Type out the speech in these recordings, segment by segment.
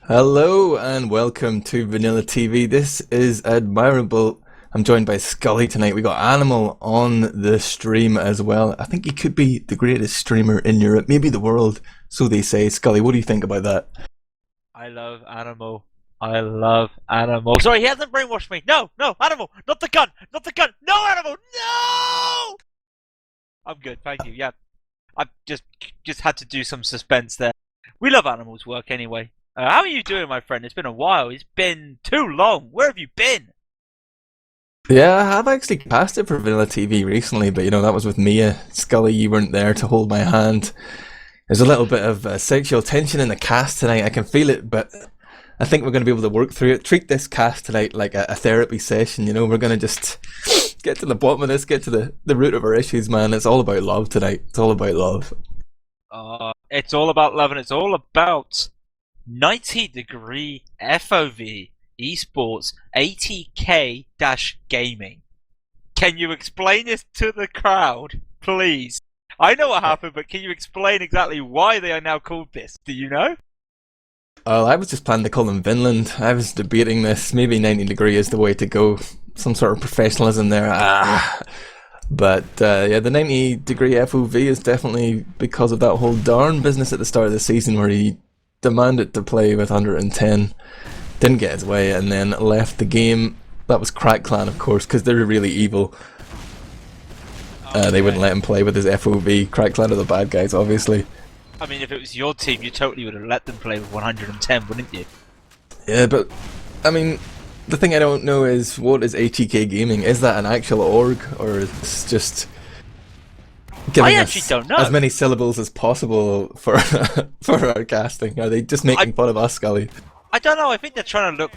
Hello and welcome to VanillaTV. This is Admirable. I'm joined by Skully tonight. We got Animal on the stream as well. I think he could be the greatest streamer in Europe, maybe the world, so they say. Skully, what do you think about that? I love Animal. I love Animal. Sorry, he hasn't brainwashed me. No, Animal, not the gun, not the gun. No, Animal, no! I'm good, thank you. Yeah, I've just had to do some suspense there. We love Animal's work anyway. How are you doing, my friend? It's been a while. It's been too long. Where have you been? Yeah, I've actually passed it for VanillaTV recently, but that was with Mia. Skully, you weren't there to hold my hand. There's a little bit of sexual tension in the cast tonight. I can feel it, but I think we're going to be able to work through it. Treat this cast tonight like a therapy session, We're going to just get to the bottom of this, get to the root of our issues, man. It's all about love tonight. It's all about love. It's all about love, and it's all about 90-degree FOV esports 80k-gaming. Can you explain this to the crowd, please? I know what happened, but can you explain exactly why they are now called this? Do you know? I was just planning to call them Vinland. I was debating this. Maybe 90 degree is the way to go. Some sort of professionalism there. But yeah, the 90 degree FOV is definitely because of that whole darn business at the start of the season where he demanded to play with 110, didn't get his way, and then left the game. That was Crack Clan, of course, because they're really evil. They wouldn't let him play with his FOV. Crack Clan are the bad guys, obviously. I mean, if it was your team, you totally would have let them play with 110, wouldn't you? Yeah, but, I mean, the thing I don't know is, what is ATK Gaming? Is that an actual org, or is it just giving us don't know. as many syllables as possible for our casting? Are they just making fun of us, Skully? I don't know. I think they're trying to look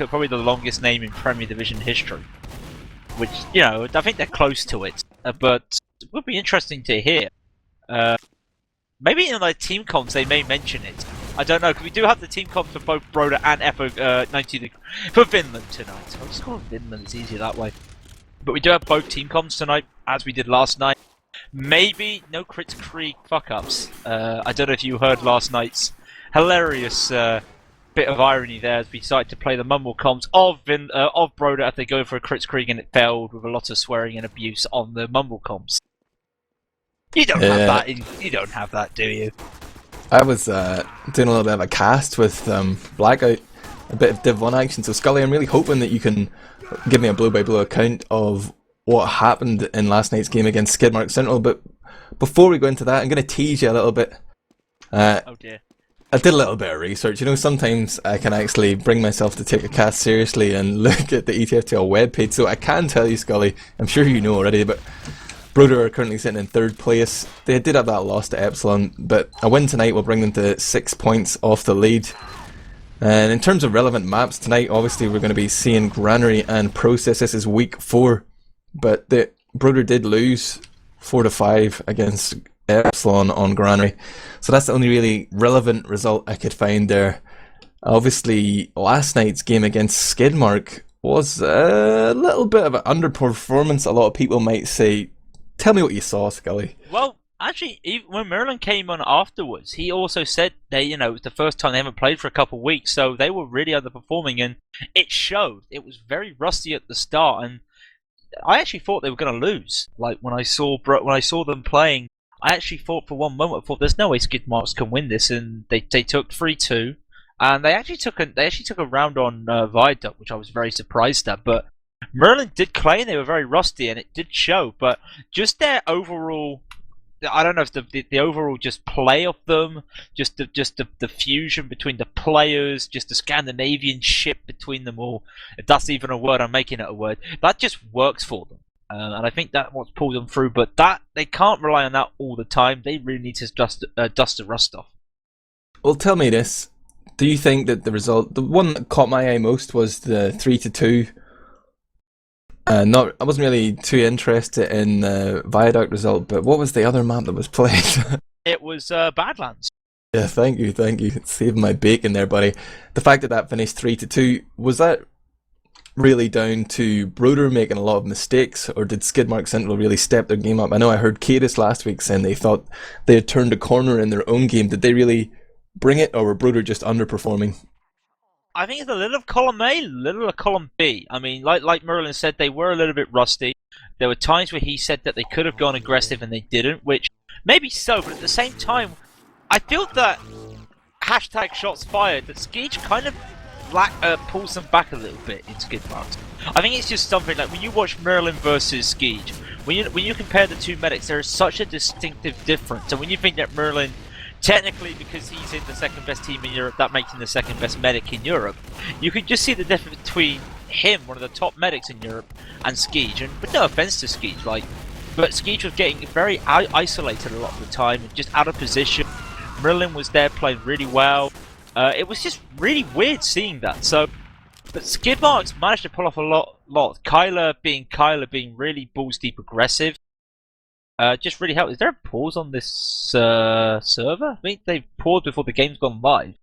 at probably the longest name in Premier Division history, which I think they're close to it. But it would be interesting to hear. Maybe in like team comps they may mention it. I don't know, because we do have the team comps for both Broder and FO 90 for Vinland tonight. I'll just call it Vinland. It's easier that way. But we do have both team comps tonight, as we did last night. Maybe no Crits Krieg fuck-ups. I don't know if you heard last night's hilarious bit of irony there as we decided to play the mumble comms of Broder as they go for a Crits Krieg, and it failed with a lot of swearing and abuse on the mumble comms. You don't have that. You don't have that, do you? I was doing a little bit of a cast with Blackout, a bit of Div 1 action. So Skully, I'm really hoping that you can give me a blow-by-blow account of what happened in last night's game against Skidmark Central. But before we go into that, I'm going to tease you a little bit. Oh dear. I did a little bit of research. Sometimes I can actually bring myself to take a cast seriously and look at the ETF2L webpage. So I can tell you, Skully, I'm sure you know already, but Broder are currently sitting in 3rd place. They did have that loss to Epsilon, but a win tonight will bring them to 6 points off the lead. And in terms of relevant maps tonight, obviously we're going to be seeing Granary and Process. This is week 4, but the Broder did lose 4-5 against Epsilon on Granary, so that's the only really relevant result I could find there. Obviously, last night's game against Skidmark was a little bit of an underperformance, a lot of people might say. Tell me what you saw, Skully. Well, actually, when Mirelin came on afterwards, he also said that it was the first time they haven't played for a couple of weeks, so they were really underperforming, and it showed. It was very rusty at the start, and I actually thought they were going to lose. Like when I saw them playing, I actually thought for one moment, there's no way Skidmarks can win this, and they took 3-2, and they actually took a round on Viaduct, which I was very surprised at, but Mirelin did claim they were very rusty, and it did show, but just their overall, I don't know if the overall just play of them, just the fusion between the players, just the Scandinavian ship between them all, if that's even a word, I'm making it a word, that just works for them. And I think that's what's pulled them through, but that they can't rely on that all the time. They really need to dust the rust off. Well, tell me this. Do you think that the one that caught my eye most was the 3-2? I wasn't really too interested in the Viaduct result, but what was the other map that was played? It was Badlands. Yeah, thank you. Saving my bacon there, buddy. The fact that finished 3-2, was that really down to Broder making a lot of mistakes, or did Skidmark Central really step their game up? I know I heard Cadis last week saying they thought they had turned a corner in their own game. Did they really bring it, or were Broder just underperforming? I think it's a little of column A, a little of column B. I mean, like Mirelin said, they were a little bit rusty. There were times where he said that they could have gone aggressive and they didn't, which maybe so, but at the same time, I feel that hashtag shots fired, that Skeech kind of pulls them back a little bit in skid marks. I think it's just something like when you watch Mirelin versus Skeech, when you compare the two medics, there is such a distinctive difference. And when you think that Mirelin, technically because he's in the second best team in Europe, that makes him the second best medic in Europe, you can just see the difference between him, one of the top medics in Europe, and Skeech. And but no offense to Skeech, but Skeech was getting very isolated a lot of the time and just out of position. Mirelin was there playing really well. It was just really weird seeing that. So, but Skidmarks managed to pull off a lot. Kyler being really balls deep aggressive. Just really helped. Is there a pause on this server? I think they've paused before the game's gone live.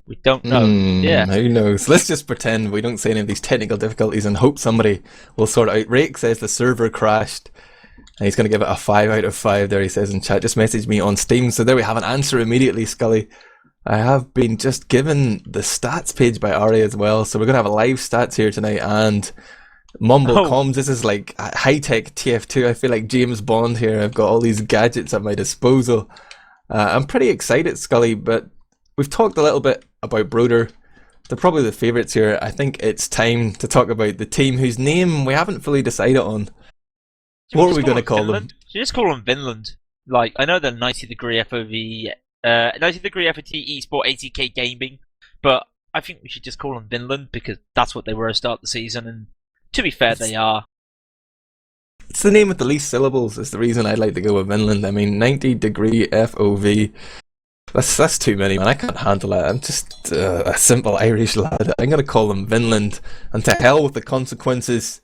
We don't know. Yeah. Who knows? Let's just pretend we don't see any of these technical difficulties and hope somebody will sort it out. Rake says the server crashed. And he's going to give it a 5 out of 5 there, he says in chat. Just message me on Steam. So there we have an answer immediately, Skully. I have been just given the stats page by Ari as well. So we're going to have a live stats here tonight. And Mumble Comms, this is like high-tech TF2. I feel like James Bond here. I've got all these gadgets at my disposal. I'm pretty excited, Skully, but we've talked a little bit about Broder. They're probably the favourites here. I think it's time to talk about the team whose name we haven't fully decided on. What are we going to call them? Should you just call them Vinland? Like, I know they're 90 degree FOV, 90 degree FOT eSport 80k gaming, but I think we should just call them Vinland because that's what they were to start the season, and to be fair, they are. It's the name with the least syllables is the reason I'd like to go with Vinland. I mean, 90 degree FOV. That's too many, man. I can't handle it. I'm just a simple Irish lad. I'm going to call them Vinland, and to hell with the consequences.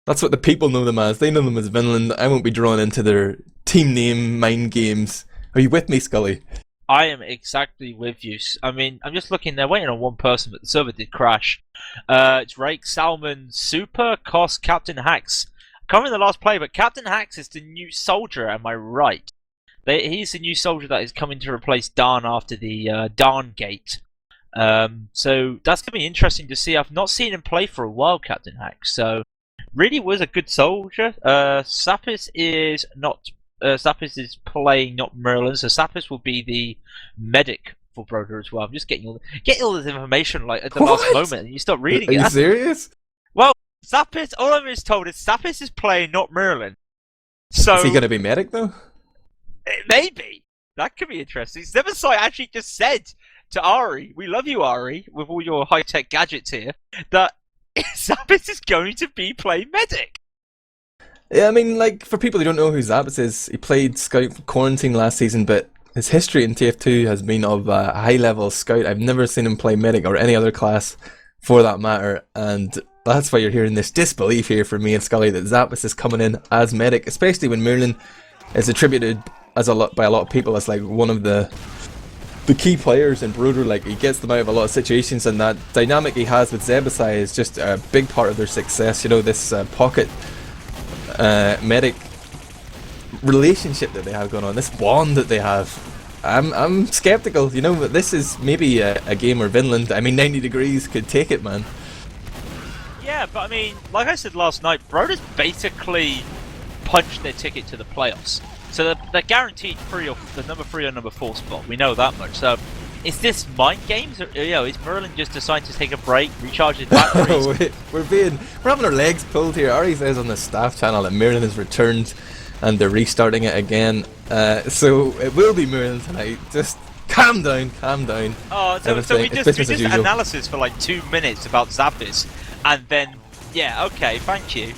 That's what the people know them as. They know them as Vinland. I won't be drawn into their team name mind games. Are you with me, Skully? I am exactly with you. I mean, I'm just looking, they're waiting on one person, but the server did crash. It's Rake, Salmon, Super, Cos, CaptainHax. I can't remember the last play, but CaptainHax is the new soldier, am I right? He's the new soldier that is coming to replace Darn after the Darn Gate. So that's going to be interesting to see. I've not seen him play for a while, CaptainHax, so really was a good soldier. Sapis is not. Sapis is playing not Mirelin, so Sapis will be the medic for Broder as well. I'm just getting all this information like at the last moment, and you start reading it. Are you serious? Well, Sapis. All I'm told is Sapis is playing not Mirelin. So is he going to be medic though? Maybe that could be interesting. Zebbosai actually just said to Ari, "We love you, Ari, with all your high-tech gadgets here." That Zappis is going to be playing medic. Yeah, I mean, like, for people who don't know who Zappis is, he played Scout for Quarantine last season, but his history in TF2 has been of a high-level Scout. I've never seen him play medic or any other class for that matter, and that's why you're hearing this disbelief here from me and Skully that Zappis is coming in as medic, especially when Mirelin is attributed by a lot of people as like one of the key players in Broder. Like, he gets them out of a lot of situations, and that dynamic he has with Zebbosai is just a big part of their success. You know, this pocket medic relationship that they have going on, this bond that they have. I'm skeptical, you know, that this is maybe a game where Vinland, I mean 90 degrees could take it, man. Yeah, but I mean, like I said last night, Broder's basically punched their ticket to the playoffs. So they're guaranteed the number 3 or number 4 spot. We know that much. So is this mind games? Or, you know, is Mirelin just deciding to take a break, recharge his batteries? we're having our legs pulled here. Ari says on the staff channel that Mirelin has returned and they're restarting it again. So it will be Mirelin tonight. Just calm down. Oh, so we just analysis for like 2 minutes about Zappis, and then yeah, okay, thank you.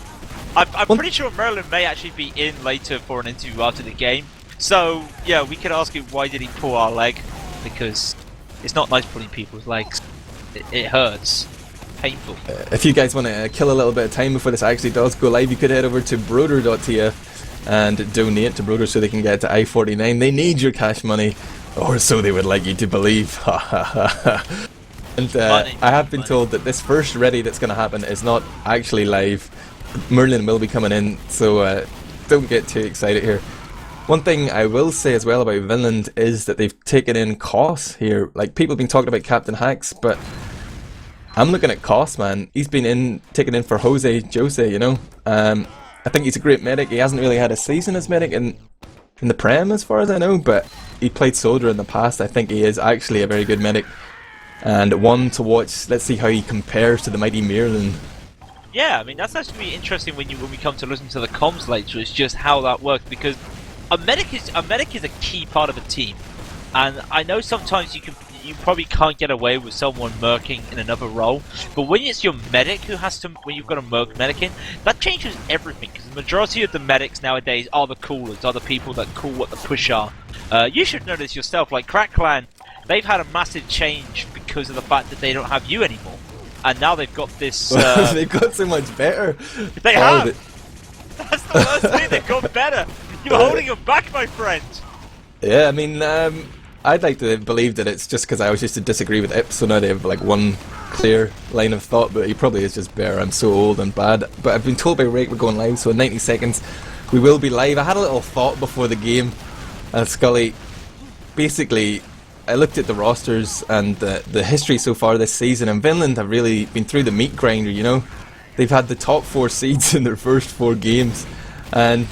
I'm pretty sure Mirelin may actually be in later for an interview after the game. So, yeah, we could ask him why did he pull our leg, because it's not nice pulling people's legs. It hurts. Painful. If you guys want to kill a little bit of time before this actually does go live, you could head over to broder.tf and donate to Broder so they can get to I-49. They need your cash money, or so they would like you to believe. And I have been told that this first ready that's going to happen is not actually live. Mirelin will be coming in, so don't get too excited here. One thing I will say as well about Vinland is that they've taken in Koss here. Like, people have been talking about CaptainHax, but I'm looking at Koss, man. He's been taken in for Jose, you know. I think he's a great medic. He hasn't really had a season as medic in the Prem as far as I know, but he played Soldier in the past. I think he is actually a very good medic and one to watch. Let's see how he compares to the mighty Mirelin. Yeah, I mean, that's actually interesting when we come to listen to the comms later. It's just how that works, because a medic is a key part of a team, and I know sometimes you probably can't get away with someone merking in another role, but when it's your medic who has to, when you've got a merc medic in, that changes everything, because the majority of the medics nowadays are the coolers, are the people that call what the push are. You should know this yourself, like Crack Clan, they've had a massive change because of the fact that they don't have you anymore, and now they've got this... they've got so much better. They have! That's the worst thing, they've got better! You're holding them back, my friend! Yeah, I mean, I'd like to believe that it's just because I always used to disagree with Ip, so now they have like one clear line of thought, but he probably is just better. I'm so old and bad. But I've been told by Rake we're going live, so in 90 seconds we will be live. I had a little thought before the game, Skully. Basically, I looked at the rosters and the history so far this season, and Vinland have really been through the meat grinder, you know. They've had the top 4 seeds in their first 4 games, and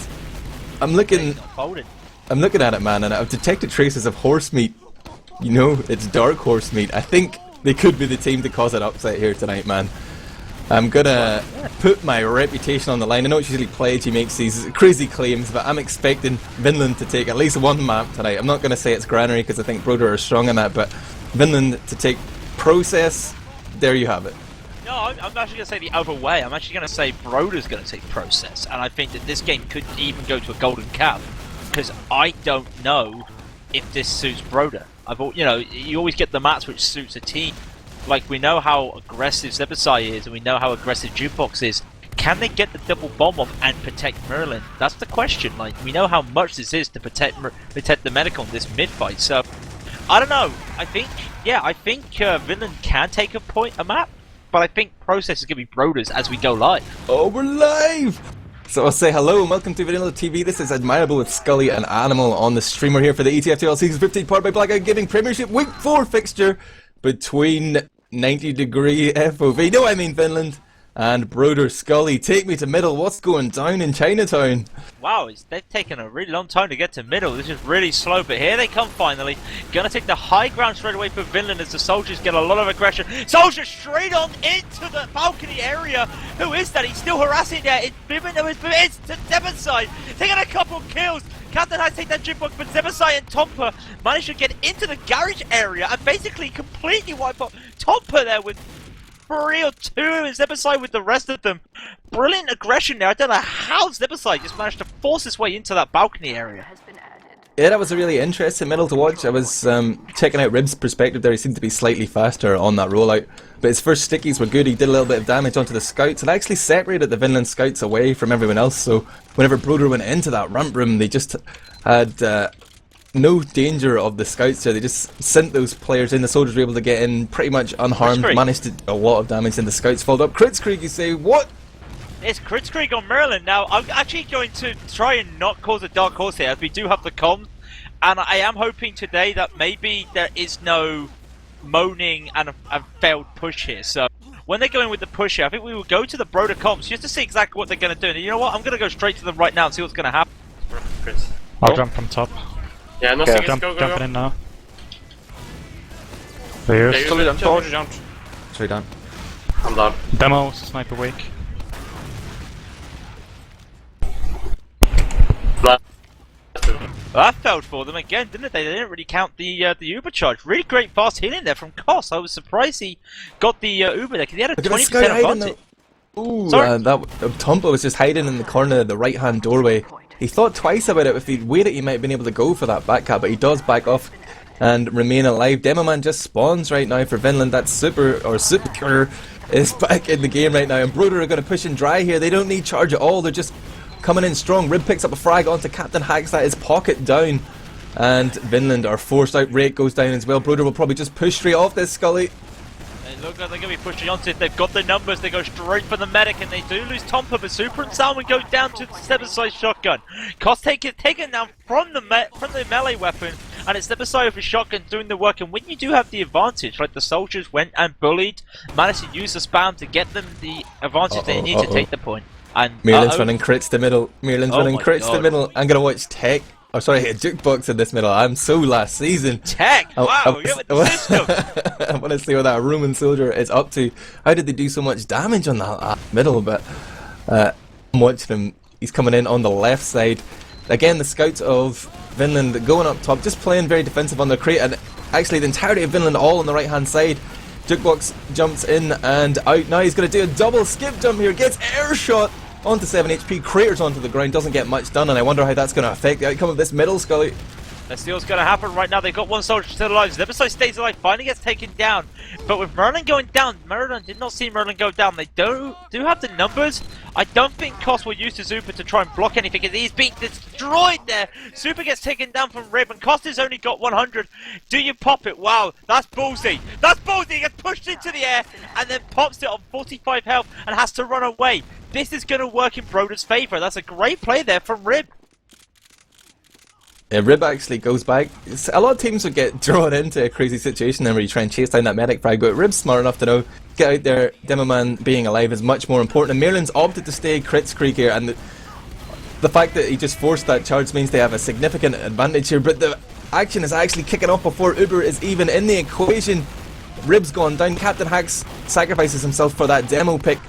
I'm looking at it, man, and I've detected traces of horse meat. You know, it's dark horse meat. I think they could be the team to cause an upset here tonight, man. I'm gonna put my reputation on the line. I know it's usually Pledge, he makes these crazy claims, but I'm expecting Vinland to take at least one map tonight. I'm not gonna say it's Granary because I think Broder are strong in that, but Vinland to take Process, there you have it. No, I'm actually going to say the other way. I'm actually going to say Broder's going to take Process, and I think that this game could even go to a golden cap, because I don't know if this suits Broder. You know, you always get the maps which suits a team. Like, we know how aggressive Zebbosai is, and we know how aggressive Jukebox is. Can they get the double bomb off and protect Mirelin? That's the question. Like, we know how much this is to protect the medic on this mid fight. So, I don't know. I think Vinland can take a map. But I think Process is going to be Broder's as we go live. Oh, we're live! So I'll say hello and welcome to VanillaTV. This is Admirable with Skully and Animal on the streamer here for the ETF2L S15 powered by Blackout Giving Premiership Week 4 fixture between 90-degree FOV, no I mean Vinland, and Broder. Skully, take me to middle. What's going down in Chinatown? Wow, they've taken a really long time to get to middle. This is really slow, but here they come finally. Gonna take the high ground straight away for Vinland as the soldiers get a lot of aggression. Soldier straight on into the balcony area. Who is that? He's still harassing there. It's bybben. It's to Zebbosai. Taking a couple kills. CaptainHax take that jukebox, but Zebbosai and tonppa managed to get into the garage area and basically completely wipe out tonppa there with 3 or 2 and Zebbosai with the rest of them. Brilliant aggression there. I don't know how Zebbosai just managed to force his way into that balcony area. Yeah, that was a really interesting middle to watch. I was checking out Rib's perspective there. He seemed to be slightly faster on that rollout, but his first stickies were good. He did a little bit of damage onto the scouts and actually separated the Vinland scouts away from everyone else, so whenever Broder went into that ramp room, they just had no danger of the scouts there. They just sent those players in. The soldiers were able to get in pretty much unharmed, managed to do a lot of damage, and the scouts followed up. Kritzkrieg, you say, what? It's Kritzkrieg on Mirelin. Now, I'm actually going to try and not cause a dark horse here, as we do have the comms, and I am hoping today that maybe there is no moaning and a failed push here. So, when they go in with the push here, I think we will go to the Broder comms just to see exactly what they're going to do. And you know what? I'm going to go straight to them right now and see what's going to happen. Chris. I'll jump from top. Yeah, no, Okay, go. Jumping in now. Clear. Totally done. Soldier jumped. Straight down. I'm down. Demo, sniper weak. Well, that failed for them again, didn't it? They didn't really count the Uber charge. Really great fast healing there from Koss. I was surprised he got the Uber there because he had a 20% advantage. Ooh, tonppa was just hiding in the corner of the right-hand doorway. He thought twice about it. If he'd waited, he might have been able to go for that back cap, but he does back off and remain alive. Demoman just spawns right now for Vinland. That super is back in the game right now, and Broder are going to push and dry here. They don't need charge at all. They're just coming in strong. Rib picks up a frag onto CaptainHax. That is pocket down, and Vinland are forced out. Rake goes down as well. Broder will probably just push straight off this, Skully. look like they're going to be pushing onto it. They've got the numbers. They go straight for the medic, and they do lose tonppa, but Super and Salmon go down to the Zebbosai shotgun. Cost taken down from the melee weapon, and it's Zebbosai with his shotgun doing the work. And when you do have the advantage, like the soldiers went and bullied, managed to use the spam to get them the advantage they need to take the point. And Mirelin's running crits to middle. Mirelin's running crits to middle. I'm gonna watch Tech. Oh, sorry, jukebox in this middle. I'm so last season. Tech! Wow, you're with the system! I want to see what that Roman soldier is up to. How did they do so much damage on that middle? But I'm watching him. He's coming in on the left side. Again, the scouts of Vinland going up top, just playing very defensive on their crate. And actually, the entirety of Vinland all on the right hand side. Jukebox jumps in and out. Now he's going to do a double skip jump here. Gets air shot onto 7 HP, craters onto the ground, doesn't get much done, and I wonder how that's going to affect the outcome of this middle, Skully. The steal's going to happen right now. They've got one soldier still alive. Zebbosai stays alive, finally gets taken down. But with Mirelin going down, Mirelin did not see Mirelin go down. They do have the numbers. I don't think Koss will use the Super to try and block anything, because he's being destroyed there. Super gets taken down from Rib, and Koss has only got 100. Do you pop it? Wow, that's ballsy. That's ballsy. He gets pushed into the air, and then pops it on 45 health, and has to run away. This is going to work in Broder's favour. That's a great play there from Rib. Yeah, Rib actually goes back. A lot of teams would get drawn into a crazy situation where you try and chase down that medic frag, but Rib's smart enough to know, get out there, Demo Man being alive is much more important, and Mirelin's opted to stay crits creek here, and the fact that he just forced that charge means they have a significant advantage here, but the action is actually kicking off before Uber is even in the equation. Rib's gone down, CaptainHax sacrifices himself for that demo pick.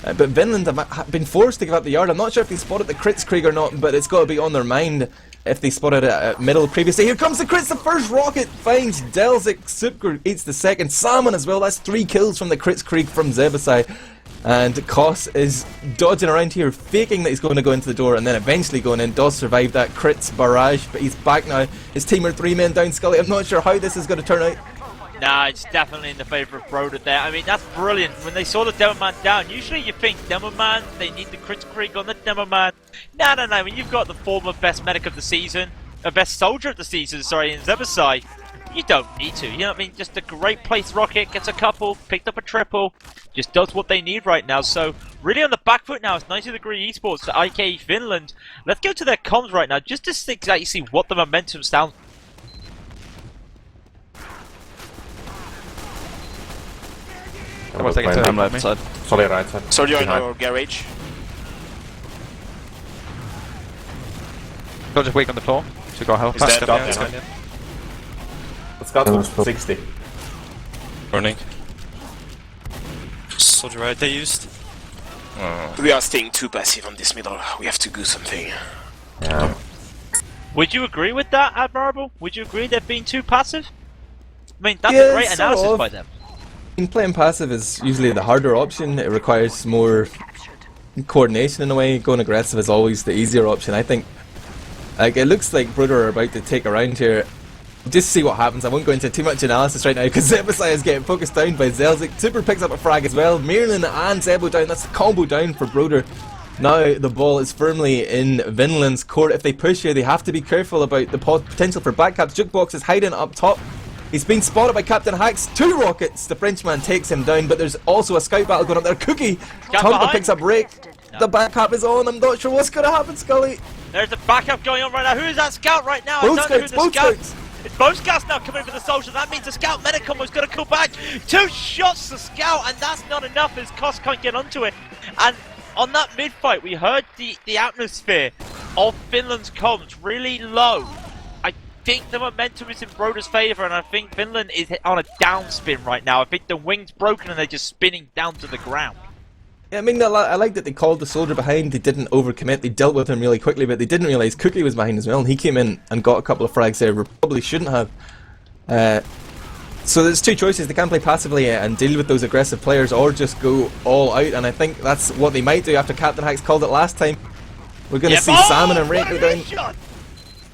But Vinland have been forced to give up the yard. I'm not sure if they spotted the crits Krieg or not, but it's got to be on their mind if they spotted it at middle previously. Here comes the crits, the first rocket finds delzic, Super eats the second, Salmon as well. That's 3 kills from the crits Krieg from Zebbosai. And Koss is dodging around here, faking that he's going to go into the door and then eventually going in. Does survive that crits barrage, but he's back now. His team are 3 men down, Skully. I'm not sure how this is going to turn out. Nah, it's definitely in the favour of Broder there. I mean, that's brilliant. When they saw the Demo Man down, usually you think Demo Man, they need the crit Krieg on the Demo Man. No. When you've got the former best medic of the season, best soldier of the season, sorry, in Zebbosai, you don't need to. You know what I mean? Just a great place rocket, gets a couple, picked up a triple, just does what they need right now. So, really on the back foot now, it's 90 Degree Esports to IK Vinland. Let's go to their comms right now, just to exactly see what the momentum sounds. I was taking I'm left side. Sorry, right side. Soldier in our garage. Soldier weak on the floor. So go health. He's dead. Let's go to 60. Burning. Soldier right they used. We are staying too passive on this middle. We have to do something. Yeah. Would you agree with that, Admirable? Would you agree they're being too passive? I mean, that's Yeah, a great analysis sort of. by them. Playing passive is usually the harder option. It requires more coordination in a way. Going aggressive is always the easier option. I think like it looks like Broder are about to take a round here. Just see what happens. I won't go into too much analysis right now because Zebbosai is getting focused down by delzic. Super picks up a frag as well. Mirelin and Zebo down. That's the combo down for Broder. Now the ball is firmly in Vinland's court. If they push here, they have to be careful about the potential for backcaps. Jukebox is hiding up top. He's been spotted by CaptainHax. 2 rockets. The Frenchman takes him down, but there's also a scout battle going up there. Cookie. tonppa picks up Rake. No. The backup is on. I'm not sure what's going to happen, Skully. There's a backup going on right now. Who is that scout right now? Both I don't know who scouts, the both scout. scouts. It's both scouts now coming for the soldier. That means the scout medic combo is going to come back. 2 shots to scout, and that's not enough as Koss can't get onto it. And on that mid fight, we heard the atmosphere of Finland's comms really low. I think the momentum is in Broder's favour, and I think Vinland is on a downspin right now. I think the wing's broken and they're just spinning down to the ground. Yeah, I mean, I like that they called the soldier behind. They didn't overcommit. They dealt with him really quickly, but they didn't realise Cookie was behind as well, and he came in and got a couple of frags there. Probably shouldn't have. So there's 2 choices. They can play passively and deal with those aggressive players, or just go all out, and I think that's what they might do after CaptainHax called it last time. We're going to see Salmon and Rake go down.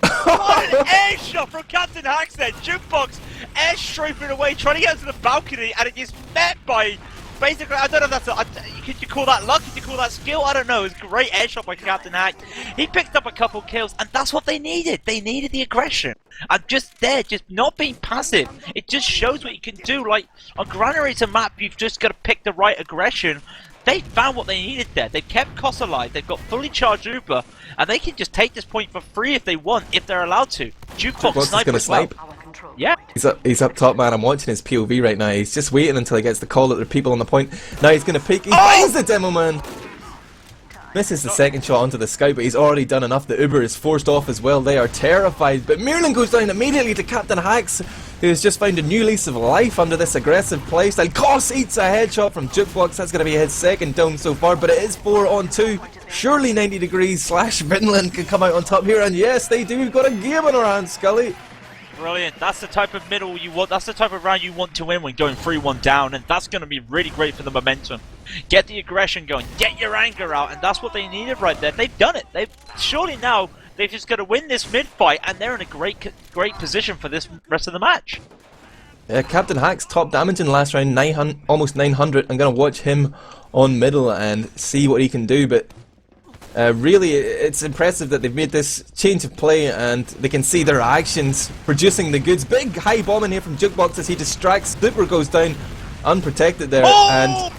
What an air shot from CaptainHax there. Jukebox air strafing away, trying to get to the balcony, and it is met by basically, I don't know if that's could you call that luck? Could you call that skill? I don't know. It was a great airshot by CaptainHax. He picked up a couple kills, and that's what they needed. They needed the aggression. I'm just there, just not being passive. It just shows what you can do. Like, on Granary, it's a map, you've just got to pick the right aggression. They found what they needed there. They've kept Koss alive, they've got fully charged Uber, and they can just take this point for free if they want, if they're allowed to. Jukebox is going to snipe. Yeah. He's up top, man. I'm watching his POV right now. He's just waiting until he gets the call that there are people on the point. Now he's going to peek. He finds the demo man. Misses the second shot onto the scout, but he's already done enough. The Uber is forced off as well. They are terrified. But Mirelin goes down immediately to CaptainHax, who has just found a new lease of life under this aggressive playstyle. Koss eats a headshot from Jukebox. That's going to be his second down so far, but it is 4-on-2. Surely 90 degrees / Vinland can come out on top here, and yes, they do. We've got a game in our hands, Skully. Brilliant. That's the type of middle you want. That's the type of round you want to win when going 3-1 down, and that's going to be really great for the momentum. Get the aggression going. Get your anger out, and that's what they needed right there. They've done it. They've surely now they've just got to win this mid fight, and they're in a great position for this rest of the match. Yeah, CaptainHax top damage in the last round, almost 900. I'm going to watch him on middle and see what he can do, but really, it's impressive that they've made this change of play and they can see their actions producing the goods. Big high bomb in here from Jukebox as he distracts. Super goes down unprotected there. And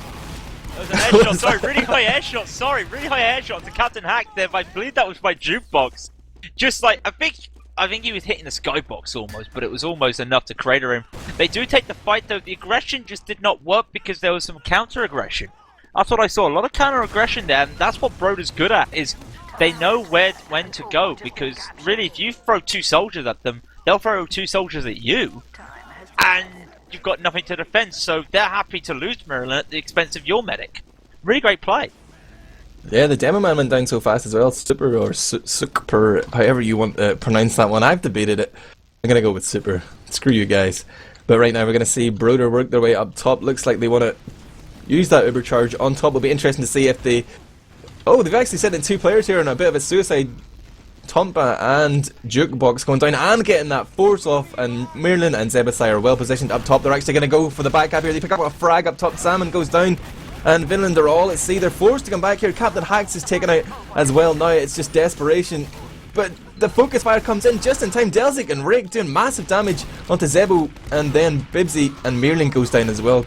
that was an airshot, sorry, really high airshot, really high airshot to CaptainHax there, but I believe that was by Jukebox. Just like, I think he was hitting the skybox almost, but it was almost enough to crater him. They do take the fight though. The aggression just did not work because there was some counter-aggression. That's what I saw, a lot of counter-aggression there, and that's what Broder's good at, is they know when to go, because really if you throw 2 soldiers at them, they'll throw 2 soldiers at you, and you've got nothing to defend, so they're happy to lose Mirelin at the expense of your medic. Really great play. yeah, the demo man went down so fast as well. Super or Super, however you want to pronounce that one. I've debated it. I'm going to go with Super. Screw you guys. But right now we're going to see Broder work their way up top. Looks like they want to use that Uber charge on top. It'll be interesting to see if they... Oh, they've actually sent in 2 players here on a bit of a suicide. tonppa and Jukebox going down and getting that force off, and Mirelin and Zebbosai are well positioned up top. They're actually going to go for the back cap here. They pick up a frag up top. Salmon goes down, and Vinland are all at sea. They're forced to come back here. CaptainHax is taken out as well. Now it's just desperation. But the focus fire comes in just in time. Delzic and Rake doing massive damage onto Zebo, and then Bibsy and Mirelin goes down as well.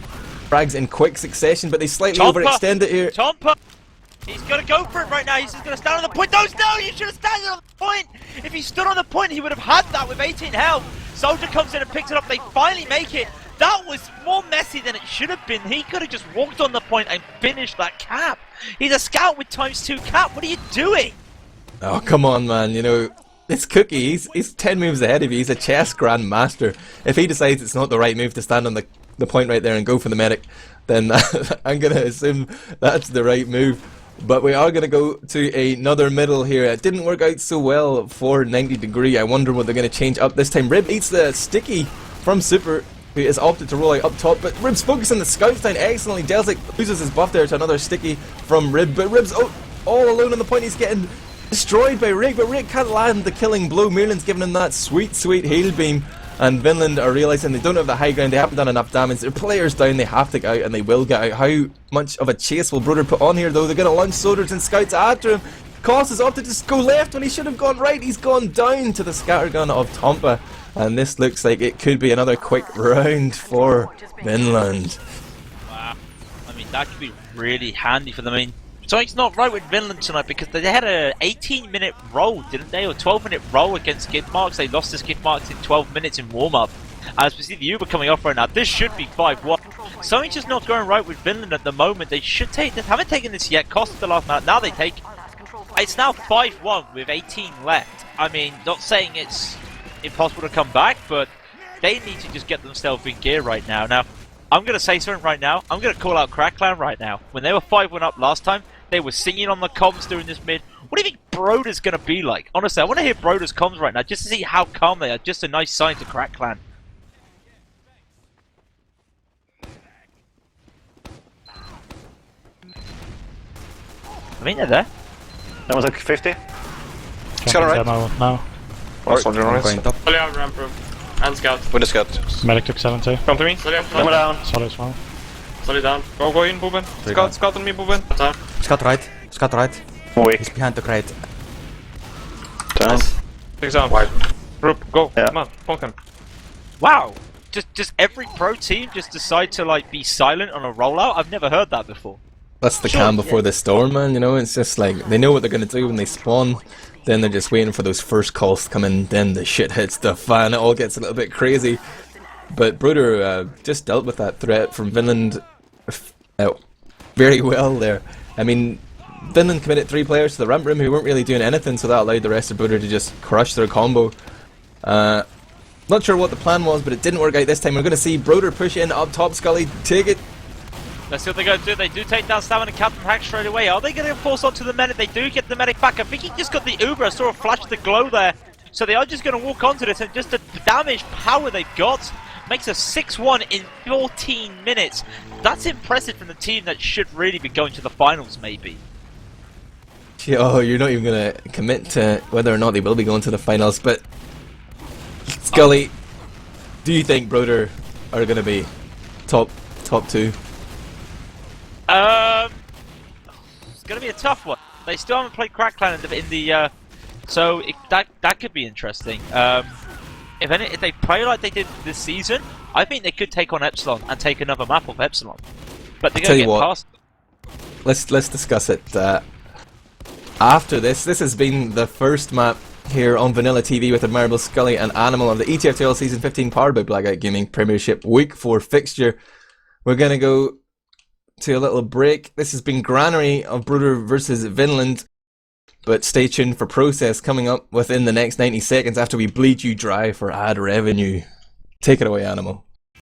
Frags in quick succession, but they slightly overextend it here. tonppa! He's going to go for it right now. He's just going to stand on the point. No, you should have stood on the point. If he stood on the point, he would have had that with 18 health. Soldier comes in and picks it up. They finally make it. That was more messy than it should have been. He could have just walked on the point and finished that cap. He's a scout with ×2 cap. What are you doing? Oh, come on, man. You know, it's Cookie. He's 10 moves ahead of you. He's a chess grandmaster. If he decides it's not the right move to stand on the point right there and go for the medic, then I'm going to assume that's the right move. But we are going to go to another middle here. It didn't work out so well for 90 degree. I wonder what they're going to change up this time. Rib eats the sticky from Super, who has opted to roll out up top. But Rib's focusing the scouts down excellently. Delzic loses his buff there to another sticky from Rib. But Rib's all alone on the point. He's getting destroyed by Rake, but Rake can't land the killing blow. Mirelin's giving him that sweet, sweet hail beam. And Vinland are realising they don't have the high ground, they haven't done enough damage, their players down, they have to get out and they will get out. How much of a chase will Broder put on here though? They're going to launch soldiers and scouts after him. Koss has opted to just go left when he should have gone right. He's gone down to the scattergun of tonppa, and this looks like it could be another quick round for Vinland. Wow, I mean that could be really handy for them. I mean, something's not right with Vinland tonight because they had a 18-minute roll, didn't they? Or 12-minute roll against skid marks. They lost the skid marks in 12 minutes in warm-up. As we see the Uber coming off right now, this should be 5-1. Something's just not going right with Vinland at the moment. They haven't taken this yet. Cost the last match. Now they take. It's now 5-1 with 18 left. I mean, not saying it's impossible to come back, but they need to just get themselves in gear right now. Now, I'm going to say something right now. I'm going to call out Crackland right now. When they were 5-1 up last time, they were singing on the comms during this mid. What do you think Broder's going to be like? Honestly, I want to hear Broder's comms right now, just to see how calm they are. Just a nice sign to Crackland. I think they're there. That was like 50. Scout right. Demo now. Or soldier on right. Fully out ramp room. And scout. With the scout. Medic took 70. Come to me. Fully out Demo down. Solid as well. Skully down. Go in, bybben. Scout on me, bybben. Attack. Scout right. Scout right. Weak. He's behind the crate. Down. Take down. Wipe. Group, go. Yeah. Come on, bonk him. Wow! Just every pro team just decide to like be silent on a rollout? I've never heard that before. That's the calm before the storm, man. You know, it's just like they know what they're gonna do when they spawn. Then they're just waiting for those first calls to come in. Then the shit hits the fan. It all gets a little bit crazy. But Broder just dealt with that threat from Vinland very well there. I mean, Vinland committed 3 players to the ramp room who weren't really doing anything, so that allowed the rest of Broder to just crush their combo. Not sure what the plan was, but it didn't work out this time. We're going to see Broder push in up top. Skully, take it. Let's see what they're going to do. They do take down Salmon and CaptainHax straight away. Are they going to force onto the medic? They do get the medic back. I think he just got the Uber. I saw a flash of the glow there. So they are just going to walk onto this, and just the damage power they've got makes a 6-1 in 14 minutes. That's impressive from the team that should really be going to the finals, maybe. Oh, you're not even going to commit to whether or not they will be going to the finals, but Skully, do you think Broder are going to be top 2? It's going to be a tough one. They still haven't played Crackland in the so that could be interesting. If they play like they did this season, I think they could take on Epsilon and take another map off Epsilon. But they're going to get past. Let's discuss it after this. This has been the first map here on VanillaTV with Admirable, Skully and Animal of the ETF2L Season 15 powered by Blackout Gaming Premiership Week 4 fixture. We're going to go to a little break. This has been Granary of Broder versus Vinland. But stay tuned for process coming up within the next 90 seconds after we bleed you dry for ad revenue. Take it away, Animal.